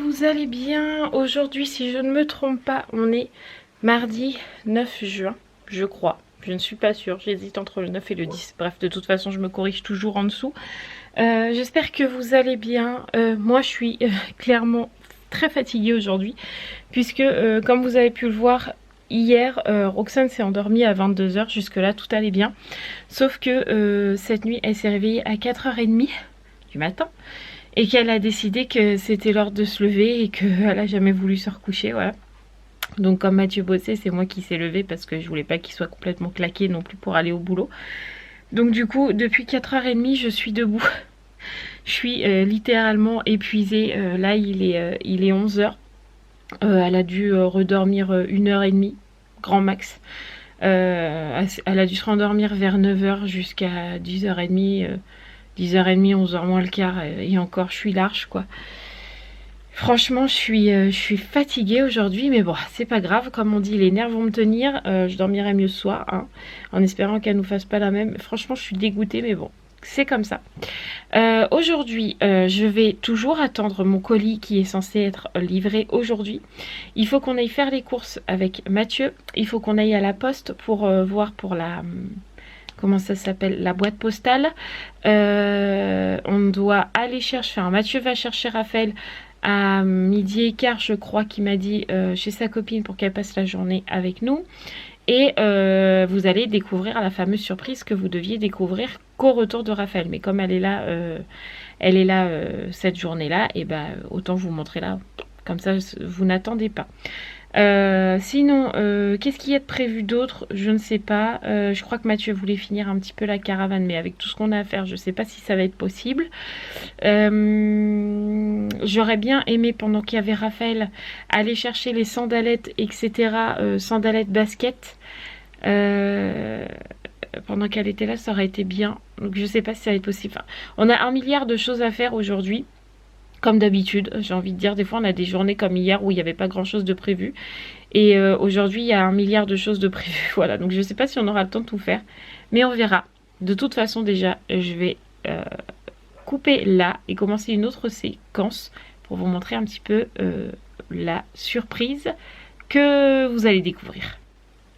vous allez bien? Aujourd'hui, si je ne me trompe pas, on est mardi 9 juin, je crois. Je ne suis pas sûre, j'hésite entre le 9 et le 10. Bref, de toute façon, je me corrige toujours en dessous. J'espère que vous allez bien. Moi, je suis clairement très fatiguée aujourd'hui, puisque, comme vous avez pu le voir, hier, Roxane s'est endormie à 22 h. Jusque-là, tout allait bien. Sauf que cette nuit, elle s'est réveillée à 4 h 30 du matin. Et qu'elle a décidé que c'était l'heure de se lever et qu'elle a jamais voulu se recoucher, voilà. Donc comme Mathieu bossait, c'est moi qui s'est levée parce que je voulais pas qu'il soit complètement claqué non plus pour aller au boulot. Donc du coup, depuis 4 h 30, je suis debout. Je suis littéralement épuisée. Là, il est 11 h. Elle a dû redormir 1 h 30, grand max. Elle a dû se rendormir vers 9 h jusqu'à 10 h 30. 10 h 30, 11 h moins le quart, et encore je suis large quoi. Franchement je suis fatiguée aujourd'hui, mais bon c'est pas grave, comme on dit les nerfs vont me tenir, je dormirai mieux ce soir, hein, en espérant qu'elle nous fasse pas la même. Franchement je suis dégoûtée, mais bon c'est comme ça. Aujourd'hui je vais toujours attendre mon colis qui est censé être livré aujourd'hui. Il faut qu'on aille faire les courses avec Mathieu, il faut qu'on aille à la poste pour voir pour la... comment ça s'appelle, la boîte postale. On doit aller chercher, enfin Mathieu va chercher Raphaël à 12h15 je crois qu'il m'a dit, chez sa copine pour qu'elle passe la journée avec nous. Et vous allez découvrir la fameuse surprise que vous deviez découvrir qu'au retour de Raphaël. Mais comme elle est là, cette journée-là, et ben autant vous montrer là, comme ça vous n'attendez pas. Sinon, qu'est-ce qu'il y a de prévu d'autre? Je ne sais pas. Je crois que Mathieu voulait finir un petit peu la caravane, mais avec tout ce qu'on a à faire, je ne sais pas si ça va être possible. J'aurais bien aimé, pendant qu'il y avait Raphaël, aller chercher les sandalettes, etc. Sandalettes basket. Pendant qu'elle était là, ça aurait été bien. Donc je ne sais pas si ça va être possible. Enfin, on a 1 milliard de choses à faire aujourd'hui. Comme d'habitude, j'ai envie de dire, des fois on a des journées comme hier où il n'y avait pas grand chose de prévu. Et aujourd'hui il y a 1 milliard de choses de prévues. Voilà, donc je ne sais pas si on aura le temps de tout faire. Mais on verra. De toute façon déjà, je vais couper là et commencer une autre séquence pour vous montrer un petit peu la surprise que vous allez découvrir.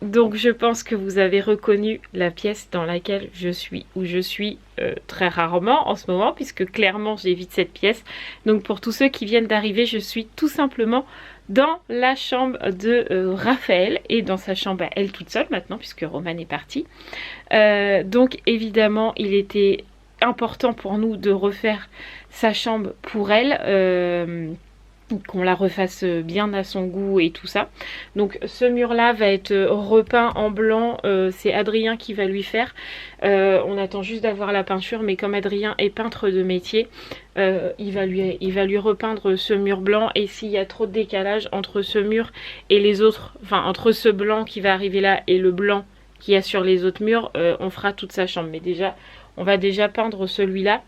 Donc je pense que vous avez reconnu la pièce dans laquelle je suis, où je suis très rarement en ce moment, puisque clairement j'évite cette pièce. Donc pour tous ceux qui viennent d'arriver, je suis tout simplement dans la chambre de Raphaël, et dans sa chambre elle toute seule maintenant, puisque Roman est parti. Donc évidemment il était important pour nous de refaire sa chambre pour elle, qu'on la refasse bien à son goût et tout ça. Donc ce mur là va être repeint en blanc, c'est Adrien qui va lui faire. On attend juste d'avoir la peinture, mais comme Adrien est peintre de métier, il va lui repeindre ce mur blanc. Et s'il y a trop de décalage entre ce mur et les autres, enfin entre ce blanc qui va arriver là et le blanc qu'il y a sur les autres murs, on fera toute sa chambre. Mais déjà on va déjà peindre celui-là,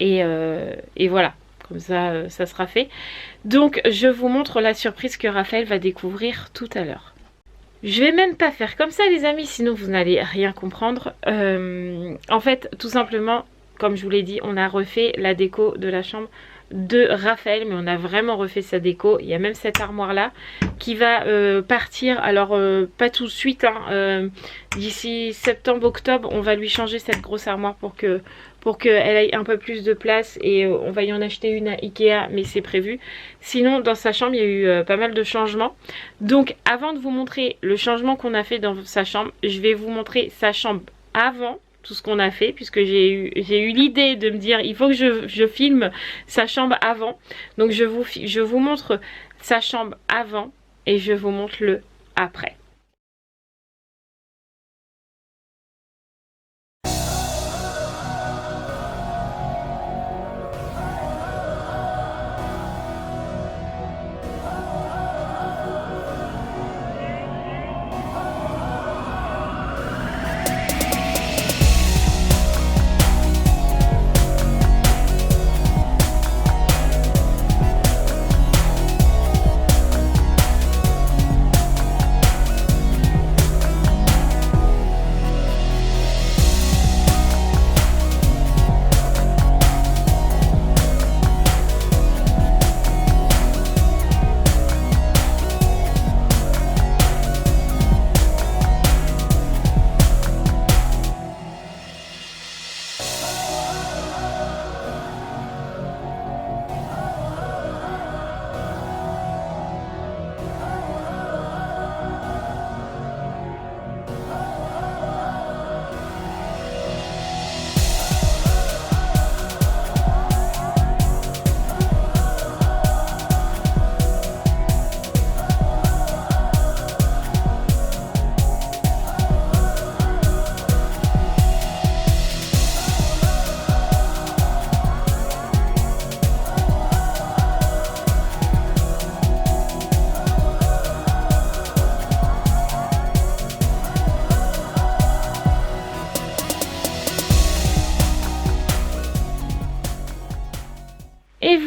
et voilà. Comme ça, ça sera fait. Donc, je vous montre la surprise que Raphaël va découvrir tout à l'heure. Je vais même pas faire comme ça, les amis, sinon vous n'allez rien comprendre. En fait, tout simplement, comme je vous l'ai dit, on a refait la déco de la chambre de Raphaël, mais on a vraiment refait sa déco. Il y a même cette armoire là qui va partir, alors pas tout de suite, hein, d'ici septembre-octobre on va lui changer cette grosse armoire pour qu'elle ait un peu plus de place, et on va y en acheter une à Ikea, mais c'est prévu. Sinon dans sa chambre il y a eu pas mal de changements. Donc avant de vous montrer le changement qu'on a fait dans sa chambre, je vais vous montrer sa chambre avant tout ce qu'on a fait, puisque j'ai eu l'idée de me dire il faut que je filme sa chambre avant. Donc je vous montre sa chambre avant et je vous montre le après.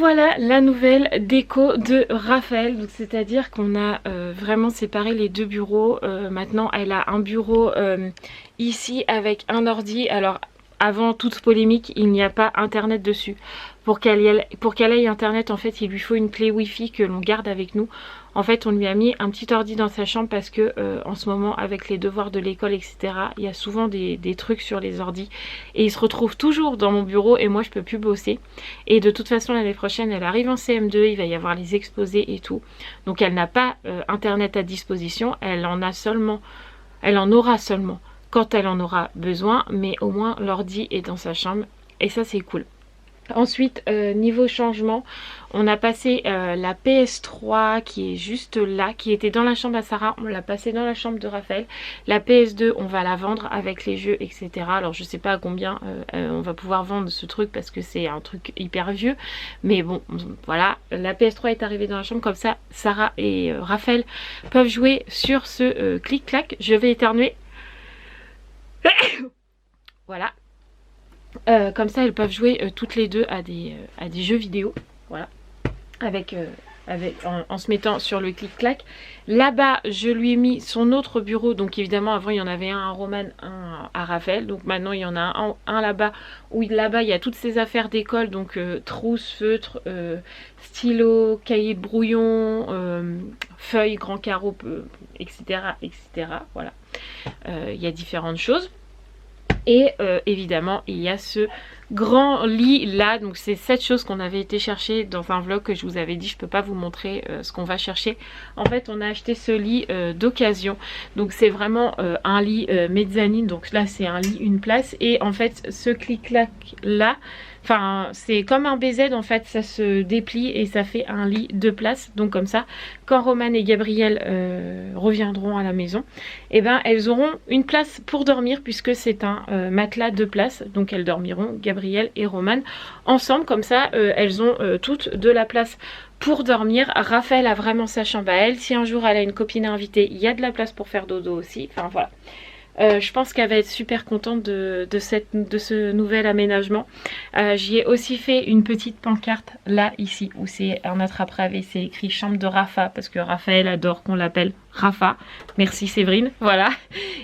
voilà la nouvelle déco de Raphaël. Donc c'est-à-dire qu'on a vraiment séparé les deux bureaux. Maintenant elle a un bureau ici avec un ordi. Alors avant toute polémique, il n'y a pas internet dessus. Pour qu'elle ait internet, en fait il lui faut une clé wifi que l'on garde avec nous. En fait on lui a mis un petit ordi dans sa chambre parce que en ce moment avec les devoirs de l'école etc, il y a souvent des trucs sur les ordis et il se retrouve toujours dans mon bureau et moi je peux plus bosser. Et de toute façon l'année prochaine elle arrive en CM2, il va y avoir les exposés et tout, donc elle n'a pas internet à disposition, elle en aura seulement quand elle en aura besoin, mais au moins l'ordi est dans sa chambre et ça c'est cool. Ensuite, niveau changement, on a passé la PS3 qui est juste là, qui était dans la chambre à Sarah, on l'a passée dans la chambre de Raphaël. La PS2, on va la vendre avec les jeux, etc. Alors je sais pas à combien on va pouvoir vendre ce truc parce que c'est un truc hyper vieux. Mais bon, voilà, la PS3 est arrivée dans la chambre, comme ça Sarah et Raphaël peuvent jouer sur ce clic-clac. Je vais éternuer. Voilà. Comme ça elles peuvent jouer toutes les deux à des jeux vidéo, voilà, en se mettant sur le clic-clac. Là-bas je lui ai mis son autre bureau, donc évidemment avant il y en avait un à Roman, un à Raphaël, donc maintenant il y en a un là-bas, où là-bas il y a toutes ses affaires d'école, donc trousse, feutre, stylo, cahier de brouillon, feuilles, grands carreaux, etc. Voilà, il y a différentes choses. Et évidemment il y a ce grand lit là, donc c'est cette chose qu'on avait été chercher dans un vlog que je vous avais dit, je peux pas vous montrer ce qu'on va chercher. En fait on a acheté ce lit d'occasion, donc c'est vraiment un lit mezzanine, donc là c'est un lit une place, et en fait ce clic-clac là, enfin c'est comme un BZ en fait, ça se déplie et ça fait un lit de place. Donc comme ça quand Roman et Gabriel reviendront à la maison, et ben elles auront une place pour dormir puisque c'est un matelas de place, donc elles dormiront, Gabriel et Roman, ensemble. Comme ça elles ont toutes de la place pour dormir. Raphaël a vraiment sa chambre à elle, si un jour elle a une copine invitée, il y a de la place pour faire dodo aussi, enfin voilà. Je pense qu'elle va être super contente de ce nouvel aménagement. J'y ai aussi fait une petite pancarte là, ici, où c'est un attrape-rêve et c'est écrit chambre de Rafa, parce que Raphaël adore qu'on l'appelle Rafa. Merci Séverine, voilà.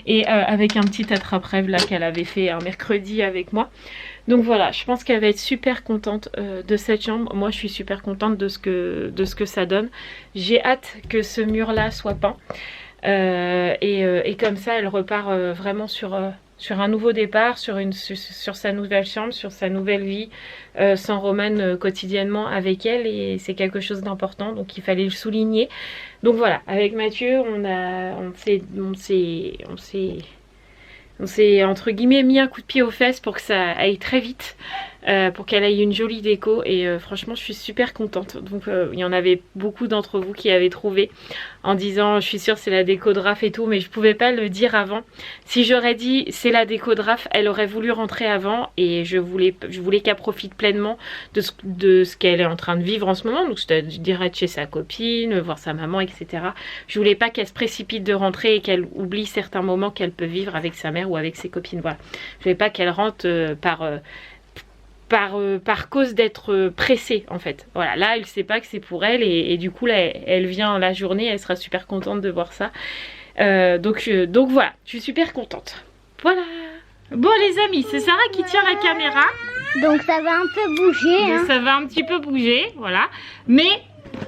Et avec un petit attrape-rêve là qu'elle avait fait un mercredi avec moi. Donc voilà, je pense qu'elle va être super contente de cette chambre. Moi je suis super contente de ce que ça donne. J'ai hâte que ce mur là soit peint. Et comme ça elle repart vraiment sur un nouveau départ, sur sa nouvelle chambre, sur sa nouvelle vie, sans Roman quotidiennement avec elle, et c'est quelque chose d'important, donc il fallait le souligner. Donc voilà, avec Mathieu on s'est entre guillemets mis un coup de pied aux fesses pour que ça aille très vite, pour qu'elle ait une jolie déco, et franchement je suis super contente. Donc il y en avait beaucoup d'entre vous qui avaient trouvé en disant je suis sûre c'est la déco de Raph et tout, mais je pouvais pas le dire avant. Si j'aurais dit c'est la déco de Raph, elle aurait voulu rentrer avant, et je voulais qu'elle profite pleinement de ce qu'elle est en train de vivre en ce moment, donc c'est-à-dire être chez sa copine, voir sa maman, etc. Je voulais pas qu'elle se précipite de rentrer et qu'elle oublie certains moments qu'elle peut vivre avec sa mère ou avec ses copines, voilà. Je voulais pas qu'elle rentre par cause d'être pressée en fait. Voilà, là elle sait pas que c'est pour elle, et du coup là elle vient la journée, elle sera super contente de voir ça. Donc voilà, je suis super contente. Voilà. Bon les amis, c'est Sarah qui tient la caméra. Donc ça va un peu bouger. Hein. Ça va un petit peu bouger, voilà. Mais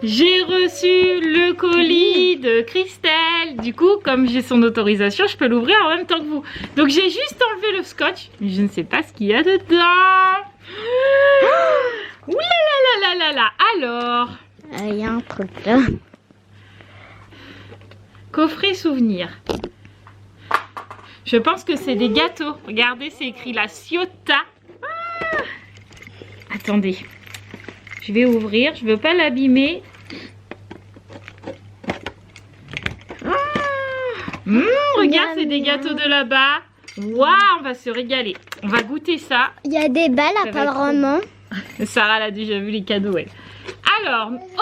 j'ai reçu le colis de Christelle. Du coup, comme j'ai son autorisation, je peux l'ouvrir en même temps que vous. Donc j'ai juste enlevé le scotch, mais je ne sais pas ce qu'il y a dedans. Ouh là là là là là. Alors, Il y a un truc là. coffret souvenir. Je pense que c'est des gâteaux. Regardez, c'est écrit la Ciotat. Ah, attendez. Je vais ouvrir. Je ne veux pas l'abîmer. Regarde, c'est des gâteaux de là-bas. Waouh, on va se régaler. On va goûter ça. Il y a des balles apparemment. Sarah l'a déjà vu les cadeaux, elle. Alors, oh,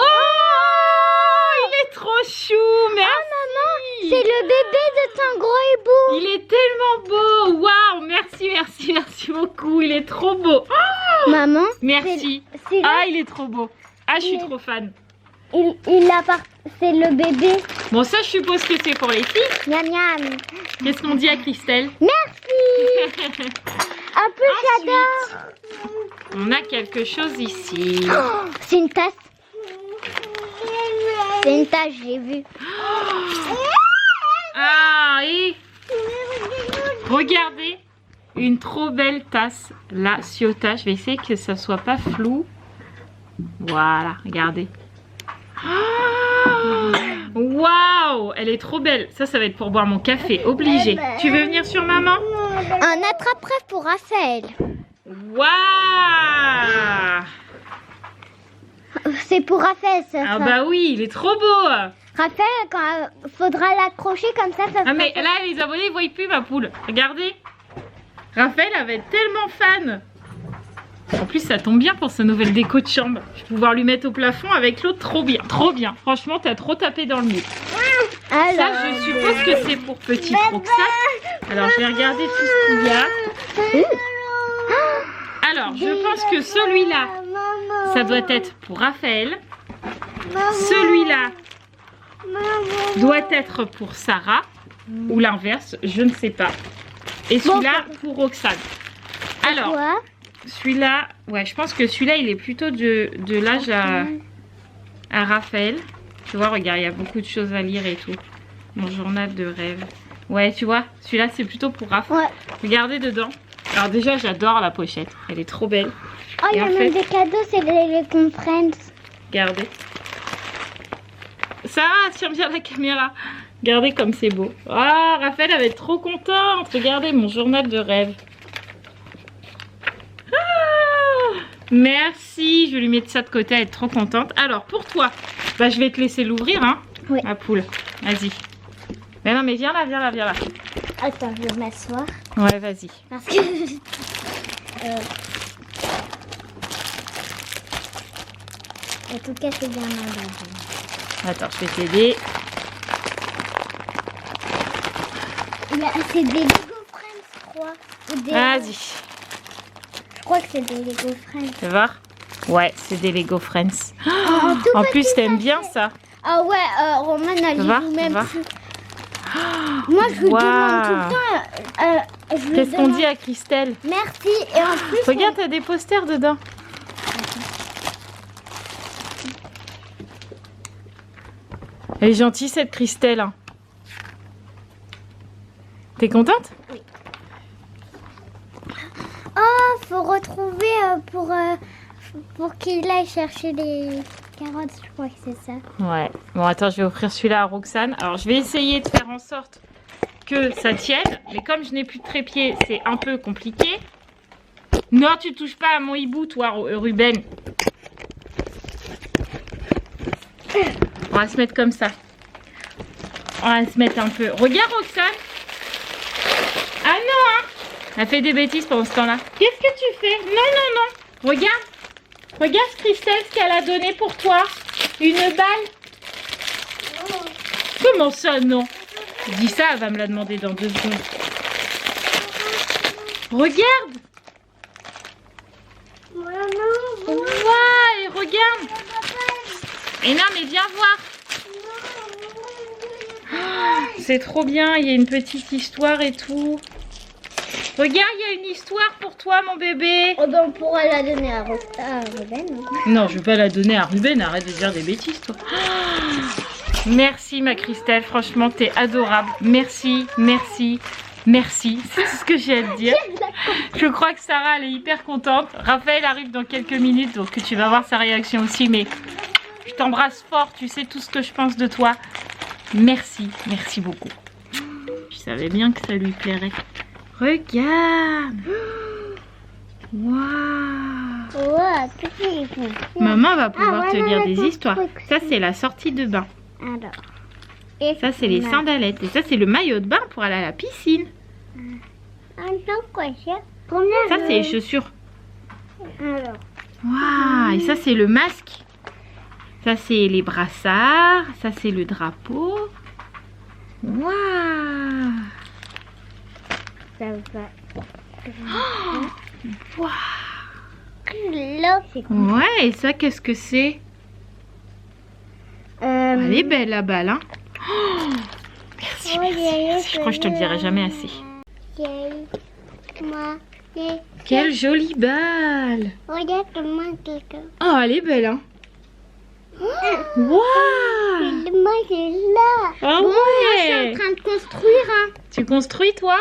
il est trop chou, merci. Oh maman, c'est le bébé de Tango et Boo. Il est tellement beau. Waouh, merci beaucoup. Il est trop beau. Oh, maman, merci. c'est Ah, il est trop beau. Ah, je suis trop fan. C'est le bébé. Bon, ça, je suppose que c'est pour les filles. Miam miam. Qu'est-ce qu'on dit à Christelle? Merci. En plus, j'adore. On a quelque chose ici. Oh, c'est une tasse. C'est une tasse, j'ai vu. Ah, et regardez, une trop belle tasse. La Ciota, je vais essayer que ça soit pas flou. Voilà, regardez. Waouh, elle est trop belle. Ça va être pour boire mon café, obligé. Tu veux venir sur maman? Un attrape-rêve pour Raphaël. Waouh! C'est pour Raphaël, ça. Ah bah oui, il est trop beau. Raphaël, quand faudra l'accrocher comme ça. Ah mais là, les abonnés, ils voient plus ma poule. Regardez. Raphaël, elle va être tellement fan. En plus, ça tombe bien pour sa nouvelle déco de chambre. Je vais pouvoir lui mettre au plafond avec l'autre. Trop bien, trop bien. Franchement, t'as trop tapé dans le mille. Alors, ça, je suppose que c'est pour petite Roxane. Alors, je vais regarder tout ce qu'il y a. Alors, je pense que celui-là, ça doit être pour Raphaël. Celui-là doit être pour Sarah. Ou l'inverse, je ne sais pas. Et celui-là pour Roxane. Alors, celui-là, ouais, je pense que celui-là, il est plutôt de l'âge à Raphaël. Tu vois, regarde, il y a beaucoup de choses à lire et tout. Mon journal de rêve. Ouais, tu vois, celui-là, c'est plutôt pour Raphaël. Ouais. Regardez dedans. Alors déjà, j'adore la pochette. Elle est trop belle. Oh, il y a même des cadeaux, c'est les Friends. Regardez. Sarah, tiens bien la caméra. Regardez comme c'est beau. Ah, Raphaël, elle va être trop contente. Regardez mon journal de rêve. Ah, merci. Je vais lui mettre ça de côté. Elle est trop contente. Alors, pour toi, bah, je vais te laisser l'ouvrir, hein, oui. Ma poule. Vas-y. Mais non, mais viens là, viens là, viens là. Attends, je vais m'asseoir. Ouais, vas-y. Parce que... En tout cas, c'est bien emballé. Attends, je vais t'aider. C'est des Lego Friends, je crois. Vas-y. Je crois que c'est des Lego Friends. Tu vas voir? Ouais, c'est des Lego Friends. En plus, t'aimes bien ça. Ah ouais, Roman a dit même. Moi, je lui demande tout le temps. Qu'est-ce qu'on dit à Christelle? Merci. Et en plus, regarde, t'as des posters dedans. Elle est gentille cette Christelle. Hein. T'es contente? Oui. Oh, faut retrouver pour qu'il aille chercher les carottes, je crois que c'est ça. Ouais. Bon, attends, je vais offrir celui-là à Roxane. Alors, je vais essayer de faire en sorte que ça tienne. Mais comme je n'ai plus de trépied, c'est un peu compliqué. Non, tu touches pas à mon hibou, toi, Ruben. On va se mettre comme ça. On va se mettre un peu. Regarde, Roxane. Ah non, hein. Elle fait des bêtises pendant ce temps-là. Qu'est-ce que tu fais? Non, non, non. Regarde. Regarde, Christelle, ce qu'elle a donné pour toi. Une balle. Comment ça, non? Dis ça, elle va me la demander dans 2 secondes. Regarde. Ouais, regarde. Et non, mais viens voir. C'est trop bien, il y a une petite histoire et tout. Regarde, il y a une histoire pour toi, mon bébé. Oh ben, on pourra la donner à Ruben. Non, je vais pas la donner à Ruben, arrête de dire des bêtises, toi. Merci, ma Christelle, franchement, t'es adorable. Merci, merci, merci. C'est tout ce que j'ai à te dire. Je crois que Sarah, elle est hyper contente. Raphaël arrive dans quelques minutes, donc tu vas voir sa réaction aussi, mais je t'embrasse fort, tu sais tout ce que je pense de toi. Merci, merci beaucoup. Je savais bien que ça lui plairait. Regarde. Waouh. Maman va pouvoir te lire des histoires. Ça, c'est la sortie de bain. Alors. Et ça, c'est les sandalettes. Et ça, c'est le maillot de bain pour aller à la piscine. Ça, c'est les chaussures. Alors. Waouh. Et ça, c'est le masque. Ça, c'est les brassards. Ça, c'est le drapeau. Waouh. Ça va. Waouh. Là, c'est Ouais, et ça, qu'est-ce que c'est? Elle est belle la balle, hein. Oh, merci, merci. Je crois que je te le dirai jamais assez. Quelle jolie balle. Regarde comment quelqu'un. Oh, elle est belle, hein. Waouh. Moi, c'est là. Ah Bon, ouais. moi, je suis en train de construire. Hein. Tu construis, toi?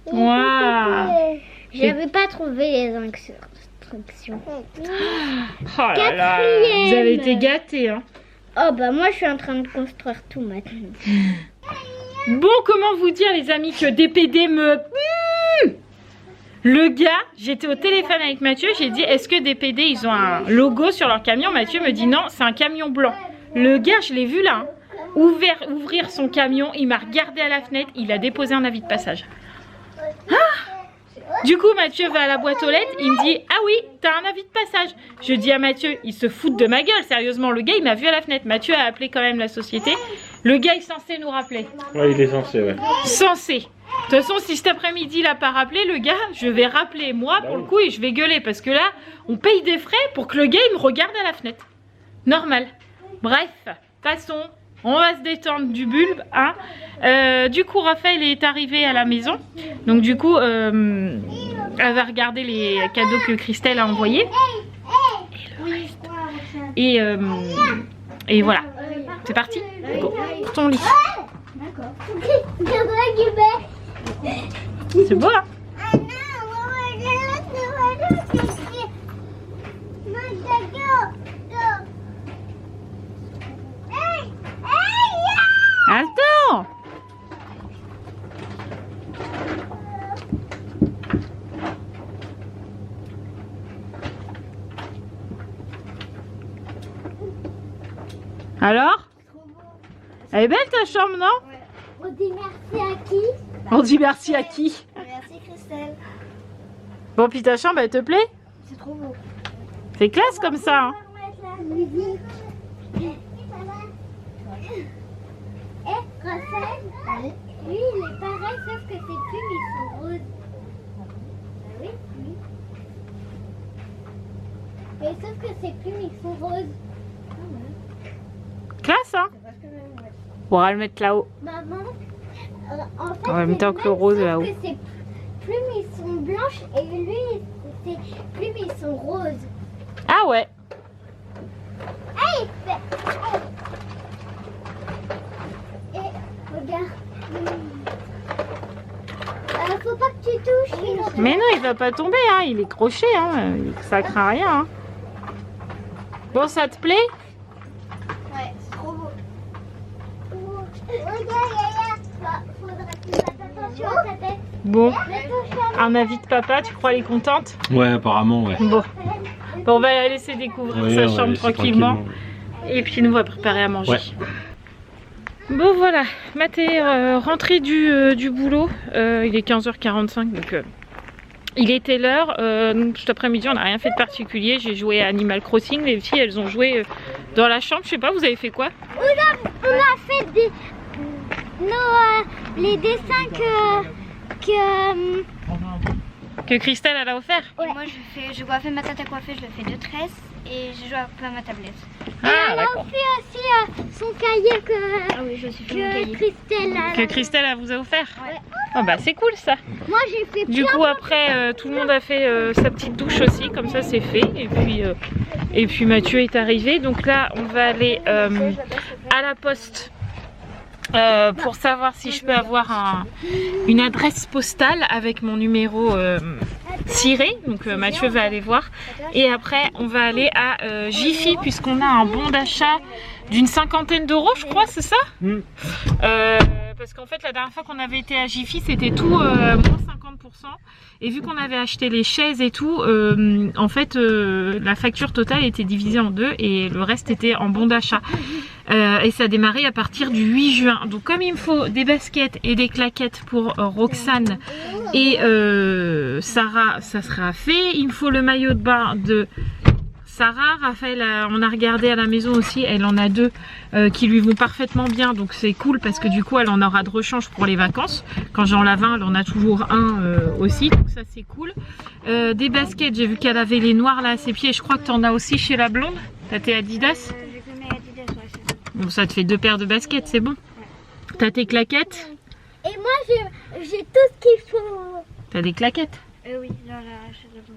Waouh. J'avais pas trouvé les instructions. Oh là là. Vous avez été gâtés, hein. Oh bah moi je suis en train de construire tout maintenant. Bon, comment vous dire les amis que DPD me... Le gars, j'étais au téléphone avec Mathieu, j'ai dit est-ce que DPD ils ont un logo sur leur camion? Mathieu me dit non, c'est un camion blanc. Le gars, je l'ai vu là, hein, ouvrir son camion, il m'a regardé à la fenêtre, il a déposé un avis de passage. Ah, du coup, Mathieu va à la boîte aux lettres, il me dit ah oui, t'as un avis de passage. Je dis à Mathieu, il se fout de ma gueule, sérieusement, le gars il m'a vu à la fenêtre. Mathieu a appelé quand même la société. Le gars est censé nous rappeler. Ouais, il est censé, ouais. Censé. De toute façon, si cet après-midi il n'a pas rappelé, le gars, je vais rappeler moi pour le coup et je vais gueuler parce que là, on paye des frais pour que le gars il me regarde à la fenêtre. Normal. Bref, passons. On va se détendre du bulbe, hein. Du coup, Raphaël est arrivé à la maison. Donc du coup, elle va regarder les cadeaux que Christelle a envoyés. Et le reste. Et voilà. C'est parti. Go. Pour ton lit. C'est beau, hein. Attends. Alors? Elle est belle ta chambre, non? Ouais. On dit merci à qui? On dit merci à qui? Merci Christelle. Bon, puis ta chambre, elle te plaît? C'est trop beau. C'est classe comme ça, hein. On va mettre la musique. Raphaël, lui il est pareil sauf que ses plumes ils sont roses. Ah oui, oui. Mais sauf que ses plumes ils sont roses. Classe, hein. On va le mettre là-haut. Maman, en fait, En même temps que le rose là-haut. sauf que ses plumes ils sont blanches et lui ses plumes ils sont roses. Ah ouais. Hey, et regarde. Faut pas que tu touches. Mais non, il va pas tomber, hein. Il est croché, hein. Ça craint rien, hein. Bon, ça te plaît? Ouais, c'est trop beau. Regarde, Yaya. Faudra que tu fasses attention à ta tête. Bon, Attention. un avis de papa, tu crois elle est contente? Ouais, apparemment, ouais. Bon. Bon, on va la laisser découvrir Ouais, sa on va chambre laisser tranquillement. Et puis nous, on va préparer à manger. Ouais. Bon, voilà. Matt est rentré du boulot. Il est 15h45, donc il était l'heure. Donc cet après-midi, on n'a rien fait de particulier. J'ai joué à Animal Crossing. Les filles, elles ont joué dans la chambre. Je sais pas, vous avez fait quoi? On a fait les dessins Que Christelle, elle a offert? Et moi je coiffais ma tête à coiffer, je le fais de tresse et je joue un peu à ma tablette. Ah, elle a d'accord. fait aussi son cahier Ah oui, je suis fait mon que cahier. Christelle a. Que Christelle, elle vous a offert? Ouais. Oh bah c'est cool ça. Moi j'ai fait Du plein coup après tout le monde a fait sa petite douche aussi, comme ça c'est fait. Et puis Mathieu est arrivé. Donc là on va aller à la poste pour savoir si je peux avoir une adresse postale avec mon numéro ciré. Donc Mathieu va aller voir. Et après on va aller à Jiffy puisqu'on a un bon d'achat d'une 50aine d'euros je crois, c'est ça? Parce qu'en fait la dernière fois qu'on avait été à Jiffy c'était tout moins 50%. Et vu qu'on avait acheté les chaises et tout, en fait la facture totale était divisée en deux et le reste était en bon d'achat. Et ça a démarré à partir du 8 juin. Donc comme il me faut des baskets et des claquettes pour Roxane et Sarah, ça sera fait. Il me faut le maillot de bain de Sarah. Raphaël, on a regardé à la maison aussi, elle en a deux qui lui vont parfaitement bien. Donc c'est cool parce que du coup elle en aura de rechange pour les vacances. Quand j'en lave un, elle en a toujours un aussi. Donc ça c'est cool. Des baskets, j'ai vu qu'elle avait les noirs là à ses pieds. Je crois que tu en as aussi chez la blonde. T'as tes Adidas? Bon, ça te fait 2 paires de baskets, c'est bon. T'as tes claquettes? Et moi, j'ai tout ce qu'il faut. T'as des claquettes? Oui, dans la chaise de bain.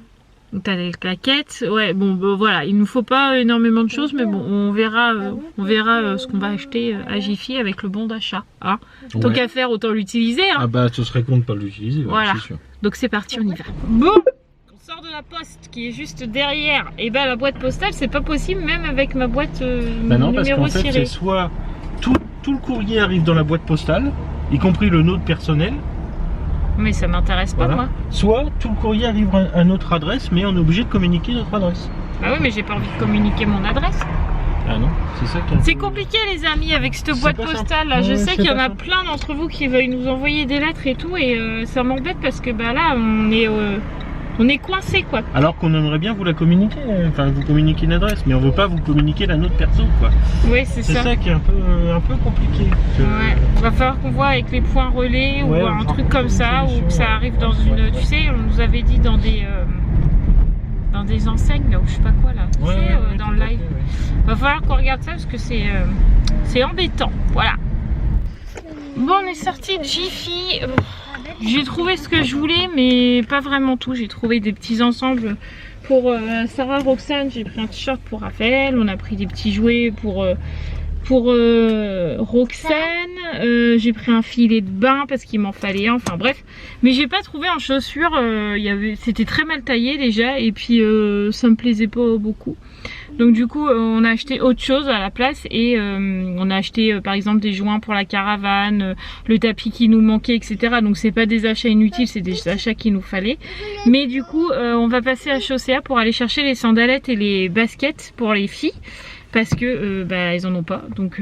Donc t'as des claquettes, ouais, bon, voilà, il nous faut pas énormément de choses, mais bon, on verra ce qu'on va acheter à Jiffy avec le bon d'achat. Hein. Tant Ouais. qu'à faire, autant l'utiliser. Hein. Ah bah, ce serait con de pas l'utiliser. Ouais, Voilà. c'est sûr. Donc c'est parti, on y va. Bon, on sort de la poste qui est juste derrière. Et ben la boîte postale, c'est pas possible même avec ma boîte Bah non, parce numéro qu'en fait, ciré. c'est soit tout le courrier arrive dans la boîte postale, y compris le nôtre personnel, Mais ça m'intéresse pas, voilà. moi. Soit tout le courrier arrive à notre adresse, mais on est obligé de communiquer notre adresse. Bah oui, mais j'ai pas envie de communiquer mon adresse. Ah non, c'est ça qui est un C'est peu- compliqué les amis avec cette C'est boîte pas simple. postale là. Ouais, Je sais c'est qu'il y en pas a simple. plein d'entre vous qui veulent nous envoyer des lettres et tout et ça m'embête parce que bah là on est coincé quoi. Alors qu'on aimerait bien vous la communiquer, enfin vous communiquer une adresse, mais on veut pas vous communiquer la nôtre perso quoi. Oui c'est C'est ça. ça qui est un peu compliqué. Ouais. Va falloir qu'on voit avec les points relais Ouais, ou on un va truc trouver comme une ça ou solution, que ça ouais. arrive dans une. Tu sais, on nous avait dit dans des enseignes là ou je sais pas quoi là. Tu sais, dans le live. Va falloir qu'on regarde ça parce que c'est embêtant. Voilà. Bon, on est sorti de Jiffy. J'ai trouvé ce que je voulais, mais pas vraiment tout. J'ai trouvé des petits ensembles pour Sarah, Roxane. J'ai pris un t-shirt pour Raphaël. On a pris des petits jouets pour Roxane. J'ai pris un filet de bain parce qu'il m'en fallait un. Enfin bref. Mais j'ai pas trouvé en chaussures. C'était très mal taillé déjà. Et puis ça me plaisait pas beaucoup. Donc du coup on a acheté autre chose à la place et on a acheté par exemple des joints pour la caravane, le tapis qui nous manquait, etc. Donc c'est pas des achats inutiles, c'est des achats qu'il nous fallait. Mais du coup on va passer à Chaussea pour aller chercher les sandalettes et les baskets pour les filles parce que bah elles en ont pas. Donc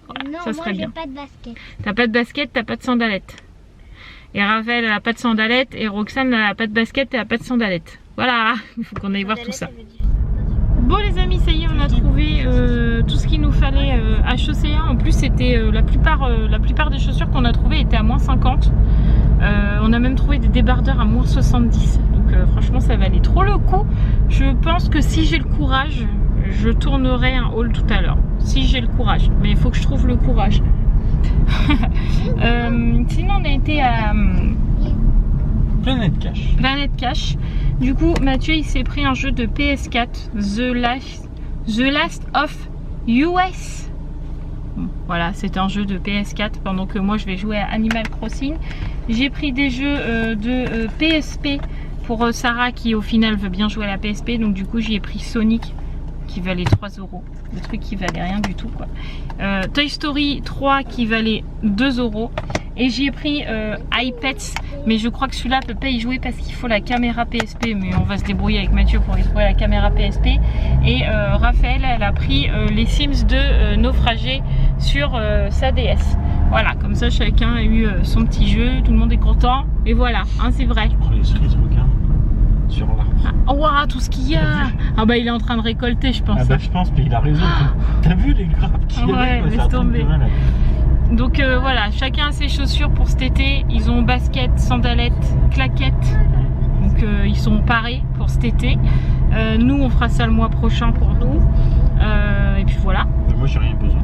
voilà, Non, ça serait bien. moi, j'ai pas de basket. T'as pas de basket, t'as pas de sandalettes. Et Raphaël elle a pas de sandalettes et Roxane elle a pas de basket, elle a pas de sandalettes. Voilà, il faut qu'on aille voir tout ça. Bon les amis, ça y est, on a trouvé tout ce qu'il nous fallait à Chaussea. En plus c'était la plupart des chaussures qu'on a trouvées étaient à moins 50. On a même trouvé des débardeurs à moins 70. Donc franchement ça valait trop le coup. Je pense que si j'ai le courage, je tournerai un haul tout à l'heure. Si j'ai le courage. Mais il faut que je trouve le courage. Sinon on a été à Planète Cash. Planète Cash. Du coup, Mathieu il s'est pris un jeu de PS4, The Last of Us. Bon, voilà, c'est un jeu de PS4 pendant que moi je vais jouer à Animal Crossing. J'ai pris des jeux de PSP pour Sarah qui au final veut bien jouer à la PSP. Donc du coup, j'y ai pris Sonic qui valait 3 €. Le truc qui valait rien du tout quoi. Toy Story 3 qui valait 2 €. Et j'y ai pris iPets, mais je crois que celui-là peut pas y jouer parce qu'il faut la caméra PSP. Mais on va se débrouiller avec Mathieu pour y trouver la caméra PSP. Et Raphaël, elle a pris les Sims 2 naufragés sur sa DS. Voilà, comme ça chacun a eu son petit jeu, tout le monde est content. Et voilà, hein, c'est vrai. Oh, les cerises, regarde. Sur l'arbre. Oh waouh, tout ce qu'il y a. Ah bah il est en train de récolter, je pense. Ah bah je pense, mais il a raison. T'as vu les grappes qu'il y Ouais, avait, laisse ça a pris tomber. de rien, là. Donc voilà, chacun a ses chaussures pour cet été. Ils ont baskets, sandalettes, claquettes. Donc ils sont parés pour cet été. Nous on fera ça le mois prochain pour nous. Et puis voilà. Mais moi j'ai rien besoin.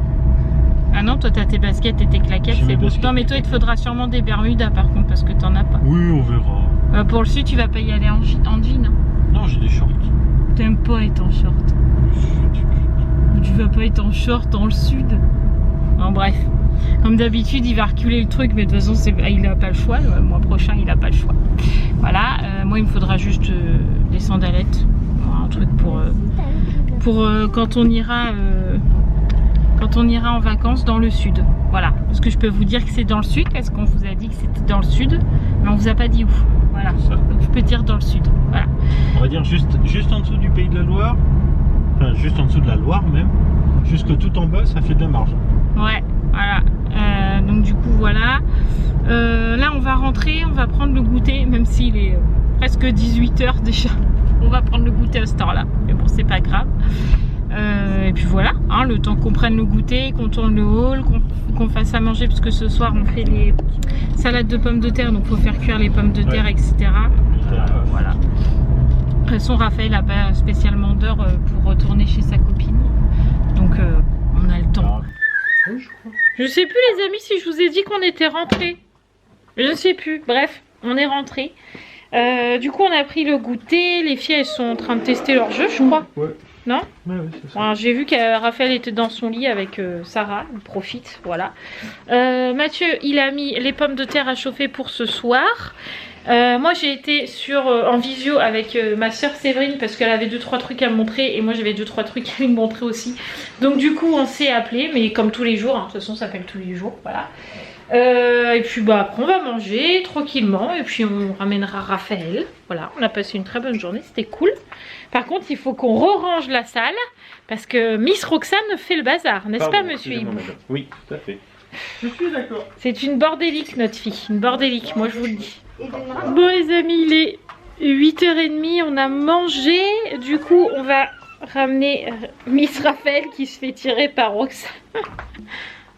Ah non, toi t'as tes baskets et tes claquettes, J'ai c'est mes bon. baskets Non mais et toi il te claquettes. faudra sûrement des Bermudas par contre parce que t'en as pas. Oui, on verra. Pour le sud tu vas pas y aller en jean. Non, j'ai des shorts. T'aimes pas être en short. Tu vas pas être en short dans le sud. En bref. Comme d'habitude, il va reculer le truc, mais de toute façon, il a pas le choix. Le mois prochain, il a pas le choix. Voilà. Moi, il me faudra juste des sandalettes. Un truc pour quand on ira en vacances dans le sud. Voilà. Parce que je peux vous dire que c'est dans le sud, parce qu'on vous a dit que c'était dans le sud, mais on vous a pas dit où. Voilà. C'est ça. Donc, je peux dire dans le sud. Voilà. On va dire juste en dessous du Pays de la Loire. Enfin, juste en dessous de la Loire même. Jusque tout en bas, ça fait de la marge. Ouais, voilà. Donc du coup voilà. Là on va rentrer, on va prendre le goûter, même s'il est presque 18 h déjà. On va prendre le goûter à cette heure-là. Mais bon, c'est pas grave. Et puis voilà, hein, le temps qu'on prenne le goûter, qu'on tourne le hall, qu'on fasse à manger, parce que ce soir on fait les salades de pommes de terre, donc faut faire cuire les pommes de terre, Ouais. etc. Voilà. De toute façon, Raphaël n'a pas spécialement d'heure pour retourner chez sa copine. Donc on a le temps. Oui, je crois. Je sais plus les amis si je vous ai dit qu'on était rentrés. Je ne sais plus. Bref, on est rentrés. Du coup, on a pris le goûter. Les filles, elles sont en train de tester leur jeu, je crois. Ouais. Non? Ouais, c'est ça. Bon, j'ai vu que Raphaël était dans son lit avec Sarah. Il profite, voilà. Mathieu, il a mis les pommes de terre à chauffer pour ce soir. Moi, j'ai été en visio avec ma soeur Séverine parce qu'elle avait 2-3 trucs à me montrer et moi j'avais 2-3 trucs à lui montrer aussi. Donc du coup, on s'est appelé, mais comme tous les jours. Hein, de toute façon, ça s'appelle tous les jours, voilà. Et puis bah après on va manger tranquillement et puis on ramènera Raphaël. Voilà, on a passé une très bonne journée, c'était cool. Par contre il faut qu'on re-range la salle parce que Miss Roxane fait le bazar, n'est-ce pas monsieur Hibou? Oui, tout à fait. Je suis d'accord. C'est une bordélique notre fille, une bordélique, moi je vous le dis. Bon les amis, il est 8h30, on a mangé. Du coup on va ramener Miss Raphaël qui se fait tirer par Roxane.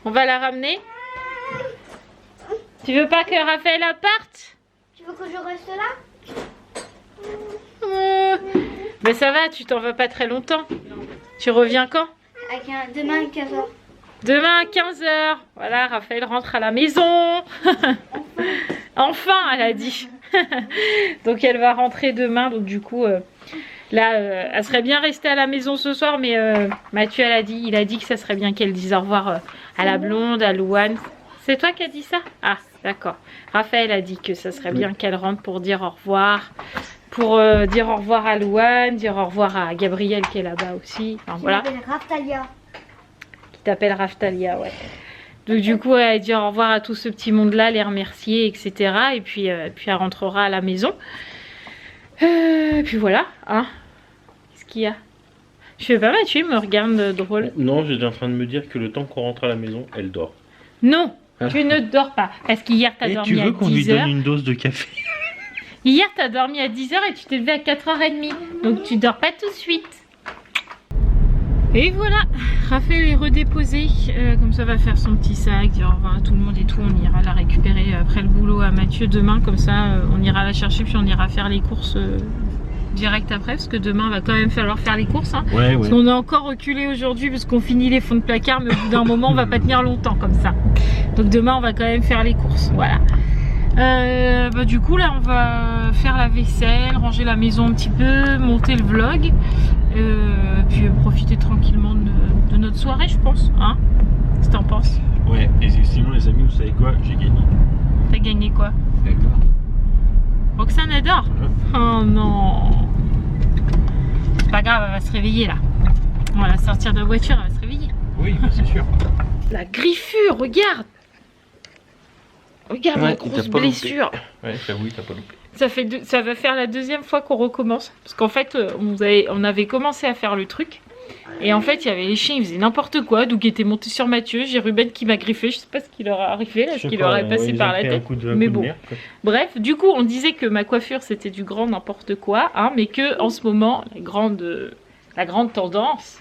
On va la ramener. Tu veux pas que Raphaël parte? Tu veux que je reste là? Mais ça va, tu t'en vas pas très longtemps. Tu reviens quand? Demain à 15h. Demain à 15h. Voilà, Raphaël rentre à la maison. Enfin, elle a dit. Donc elle va rentrer demain. Donc du coup, là, elle serait bien restée à la maison ce soir. Mais Mathieu, il a dit que ça serait bien qu'elle dise au revoir à la blonde, à Louane. C'est toi qui as dit ça? Ah, d'accord. Raphaël a dit que ça serait bien qu'elle rentre pour dire au revoir. Pour dire au revoir à Louane, dire au revoir à Gabriel qui est là-bas aussi. Enfin, voilà. Qui m'appelle Raftalia. Qui t'appelle Raftalia, ouais. Donc du coup, elle dit au revoir à tout ce petit monde-là, les remercier, etc. Et puis elle rentrera à la maison. Puis voilà, hein. Qu'est-ce qu'il y a? Je sais pas, Mathieu, il me regarde drôle. Non, j'étais en train de me dire que le temps qu'on rentre à la maison, elle dort. Non, tu ne dors pas. Parce qu'hier, t'as dormi à 10h. Tu veux qu'on lui donne une dose de café? Hier, t'as dormi à 10h et tu t'es levé à 4h30. Donc tu dors pas tout de suite. Et voilà, Raphaël est redéposé. Comme ça, va faire son petit sac, dire au revoir à tout le monde et tout. On ira la récupérer après le boulot à Mathieu demain. Comme ça, on ira la chercher puis on ira faire les courses direct après. Parce que demain, va quand même falloir faire les courses. Hein. Ouais. Parce qu'on a encore reculé aujourd'hui parce qu'on finit les fonds de placard. Mais au bout d'un moment, on va pas tenir longtemps comme ça. Donc demain, on va quand même faire les courses. Voilà. Du coup là on va faire la vaisselle, ranger la maison un petit peu, monter le vlog, puis profiter tranquillement de notre soirée je pense, hein? Qu'est-ce que t'en penses? Ouais, et sinon les amis, vous savez quoi? J'ai gagné. T'as gagné quoi? D'accord. Roxane adore? Oh non! C'est pas grave, elle va se réveiller là. On va la sortir de la voiture, elle va se réveiller. Oui, c'est sûr. La griffure, regarde! Regarde la grosse blessure. Ouais, j'avoue, t'as pas loupé. Ça va faire la deuxième fois qu'on recommence. Parce qu'en fait, on avait commencé à faire le truc. Et en fait, il y avait les chiens, ils faisaient n'importe quoi. Donc, ils étaient montés sur Mathieu. J'ai Ruben qui m'a griffé. Je sais pas ce qui leur est arrivé, là, ce qui leur est passé par la tête. Mais bon. Bref, du coup, on disait que ma coiffure, c'était du grand n'importe quoi. Hein, mais que en ce moment, la grande tendance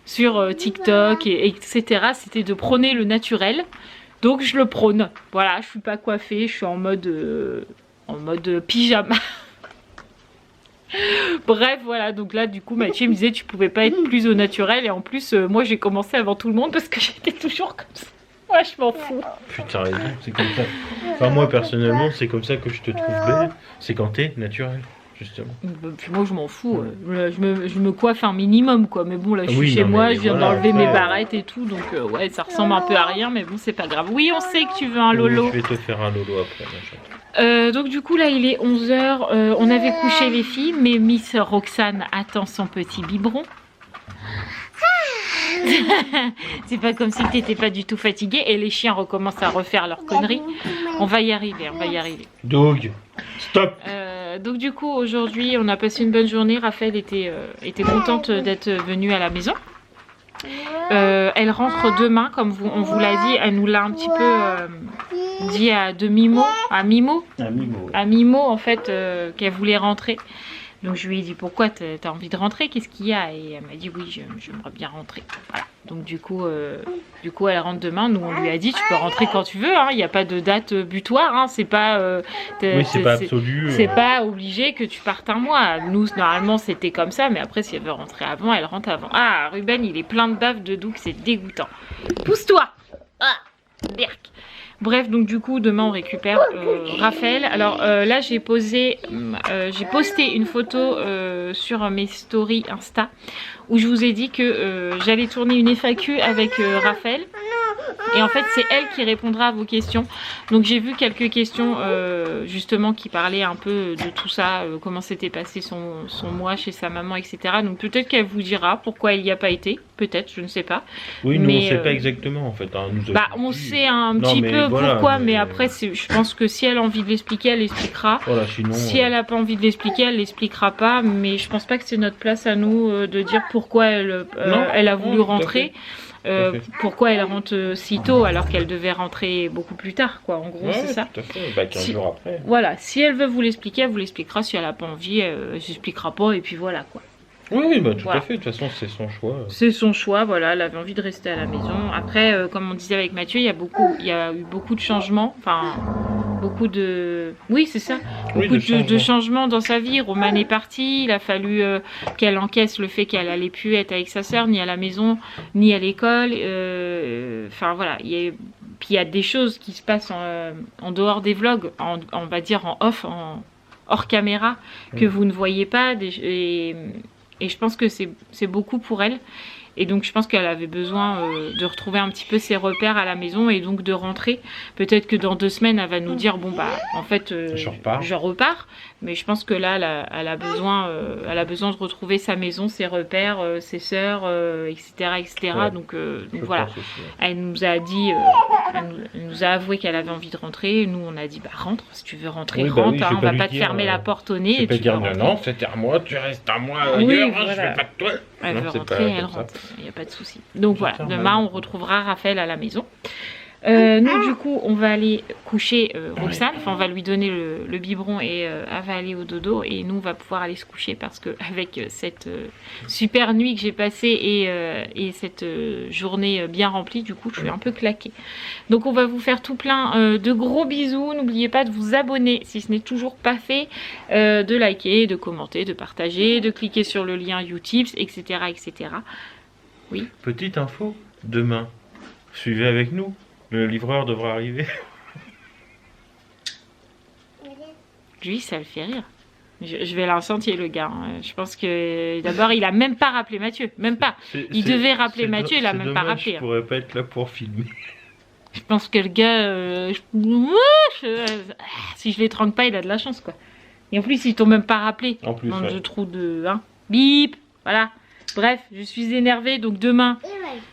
sur TikTok, etc., c'était de prôner le naturel. Donc je le prône. Voilà, je suis pas coiffée, je suis en mode pyjama. Bref, voilà. Donc là, du coup, Mathieu me disait tu pouvais pas être plus au naturel. Et en plus, moi j'ai commencé avant tout le monde parce que j'étais toujours comme ça. Moi, je m'en fous. Putain, raison, c'est comme ça. Enfin, moi personnellement, c'est comme ça que je te trouve belle. C'est quand t'es naturel. Justement. Puis moi je m'en fous, je me coiffe un minimum quoi, mais bon là je suis chez moi, je viens d'enlever mes barrettes et tout, donc ouais ça ressemble un peu à rien, mais bon c'est pas grave. Oui on sait que tu veux un lolo. Je vais te faire un lolo après. Donc du coup là il est 11h, on avait couché les filles, mais Miss Roxane attend son petit biberon. C'est pas comme si t'étais pas du tout fatiguée et les chiens recommencent à refaire leurs conneries. On va y arriver, on va y arriver. Dog, stop. Donc du coup aujourd'hui on a passé une bonne journée. Raphaël était contente d'être venue à la maison. Elle rentre demain comme on vous l'a dit. Elle nous l'a un petit peu dit à mi-mot en fait qu'elle voulait rentrer. Donc je lui ai dit pourquoi t'as envie de rentrer, qu'est-ce qu'il y a? Et elle m'a dit oui, j'aimerais bien rentrer. Voilà. Donc du coup elle rentre demain. Nous on lui a dit tu peux rentrer quand tu veux, hein. Il n'y a pas de date butoir, hein. C'est pas oui, c'est pas absolu. C'est pas obligé que tu partes un mois. Nous normalement c'était comme ça, mais après si elle veut rentrer avant, elle rentre avant. Ah, Ruben il est plein de baffe de Doug, c'est dégoûtant. Pousse-toi. Ah, berk. Bref, donc du coup, demain on récupère Raphaël. Alors là, j'ai posté une photo sur mes stories Insta où je vous ai dit que j'allais tourner une FAQ avec Raphaël. Et en fait, c'est elle qui répondra à vos questions. Donc j'ai vu quelques questions justement qui parlaient un peu de tout ça, comment s'était passé son mois chez sa maman, etc. Donc peut-être qu'elle vous dira pourquoi il n'y a pas été. Peut-être, je ne sais pas. Oui, nous mais, on ne sait pas exactement en fait. Hein. On sait un petit peu voilà, pourquoi, mais après je pense que si elle a envie de l'expliquer, elle l'expliquera. Voilà, sinon, si elle n'a pas envie de l'expliquer, elle l'expliquera pas. Mais je pense pas que c'est notre place à nous de dire pourquoi elle a voulu rentrer. Pourquoi elle rentre si tôt alors qu'elle devait rentrer beaucoup plus tard, quoi. En gros, c'est ça. Tout à fait. 15 jours après. Voilà, si elle veut vous l'expliquer, elle vous l'expliquera. Si elle n'a pas envie, elle s'expliquera pas. Et puis voilà, quoi. Oui, tout à fait. De toute façon, c'est son choix. C'est son choix, voilà. Elle avait envie de rester à la maison. Après, comme on disait avec Mathieu, il y a eu beaucoup de changements. Enfin, beaucoup de... Oui, c'est ça. Beaucoup de changements dans sa vie. Romane est partie. Il a fallu qu'elle encaisse le fait qu'elle allait plus être avec sa sœur, ni à la maison, ni à l'école. Enfin, voilà. Puis il y a des choses qui se passent en dehors des vlogs, on va dire en off, hors caméra, que vous ne voyez pas. Et je pense que c'est beaucoup pour elle. Et donc je pense qu'elle avait besoin de retrouver un petit peu ses repères à la maison et donc de rentrer. Peut-être que dans 2 semaines, elle va nous dire, bon bah en fait je repars. Mais je pense que là, elle a besoin de retrouver sa maison, ses repères, ses sœurs, etc. etc. Ouais, donc voilà, aussi, ouais. Elle nous a dit, elle nous a avoué qu'elle avait envie de rentrer. Nous on a dit, bah rentre, si tu veux rentrer, rentre. Hein, on va pas te fermer la porte au nez. Je vais pas dire non, c'était à moi, tu restes à moi ailleurs, oui, voilà. Je fais pas de toi. Elle veut rentrer, elle rentre, il n'y a pas de souci. Donc voilà, demain on retrouvera Raphaël à la maison. Nous du coup on va aller coucher Roxane, enfin on va lui donner le biberon et elle va aller au dodo et nous on va pouvoir aller se coucher parce que avec cette super nuit que j'ai passée et cette journée bien remplie, du coup je suis un peu claquée. Donc on va vous faire tout plein de gros bisous. N'oubliez pas de vous abonner si ce n'est toujours pas fait, de liker, de commenter, de partager, de cliquer sur le lien YouTube, etc. etc. Oui. Petite info, demain, suivez avec nous. Le livreur devra arriver. Lui, ça le fait rire. Je vais l'incentier, le gars. Je pense que d'abord, il a même pas rappelé Mathieu. Même pas. Il devait rappeler Mathieu, il a même pas rappelé. Je pourrais pas être là pour filmer. Je pense que le gars, si je l'étrangle pas, il a de la chance, quoi. Et en plus, ils t'ont même pas rappelé. En plus, de trou de... Hein. Bip. Voilà. Bref, je suis énervée, donc demain,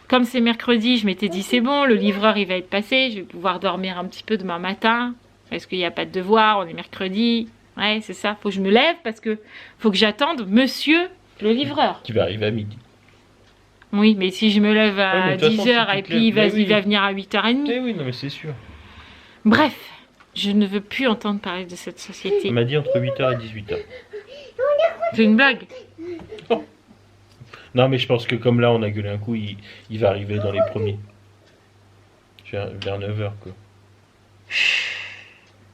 comme c'est mercredi, je m'étais dit c'est bon, le livreur il va être passé, je vais pouvoir dormir un petit peu demain matin, parce qu'il n'y a pas de devoir, on est mercredi, ouais c'est ça, faut que je me lève parce que faut que j'attende monsieur le livreur. Qui va arriver à midi. Oui, mais si je me lève à 10h et puis il va venir à 8h30. Eh oui, non mais c'est sûr. Bref, je ne veux plus entendre parler de cette société. Il m'a dit entre 8h et 18h. C'est une blague. Oh. Non mais je pense que comme là on a gueulé un coup, il va arriver dans les premiers. Vers 9h quoi.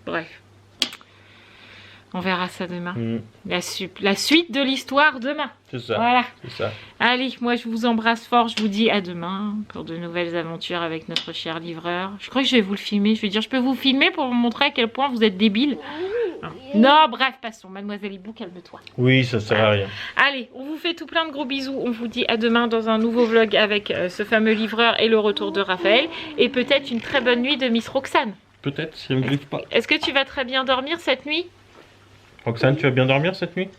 Bref. On verra ça demain. La suite de l'histoire demain. C'est ça. Voilà. C'est ça. Allez, moi je vous embrasse fort. Je vous dis à demain pour de nouvelles aventures avec notre cher livreur. Je crois que je vais vous le filmer. Je vais dire, je peux vous filmer pour vous montrer à quel point vous êtes débile. Non, bref, passons. Mademoiselle Hibou, calme-toi. Oui, ça sert à rien. Allez, on vous fait tout plein de gros bisous. On vous dit à demain dans un nouveau vlog avec ce fameux livreur et le retour de Raphaël. Et peut-être une très bonne nuit de Miss Roxane. Peut-être, si elle me griffe pas. Est-ce que tu vas très bien dormir cette nuit? Roxane, tu vas bien dormir cette nuit?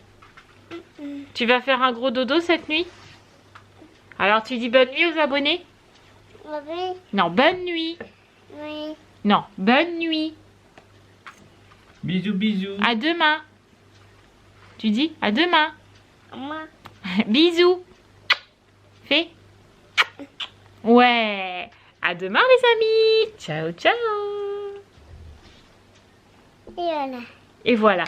Tu vas faire un gros dodo cette nuit? Alors tu dis bonne nuit aux abonnés? Oui. Non, bonne nuit. Oui. Non, bonne nuit. Bisous, bisous. À demain. Tu dis à demain. Maman. Bisous. Fais. Ouais. À demain les amis. Ciao, ciao. Et voilà. Et voilà.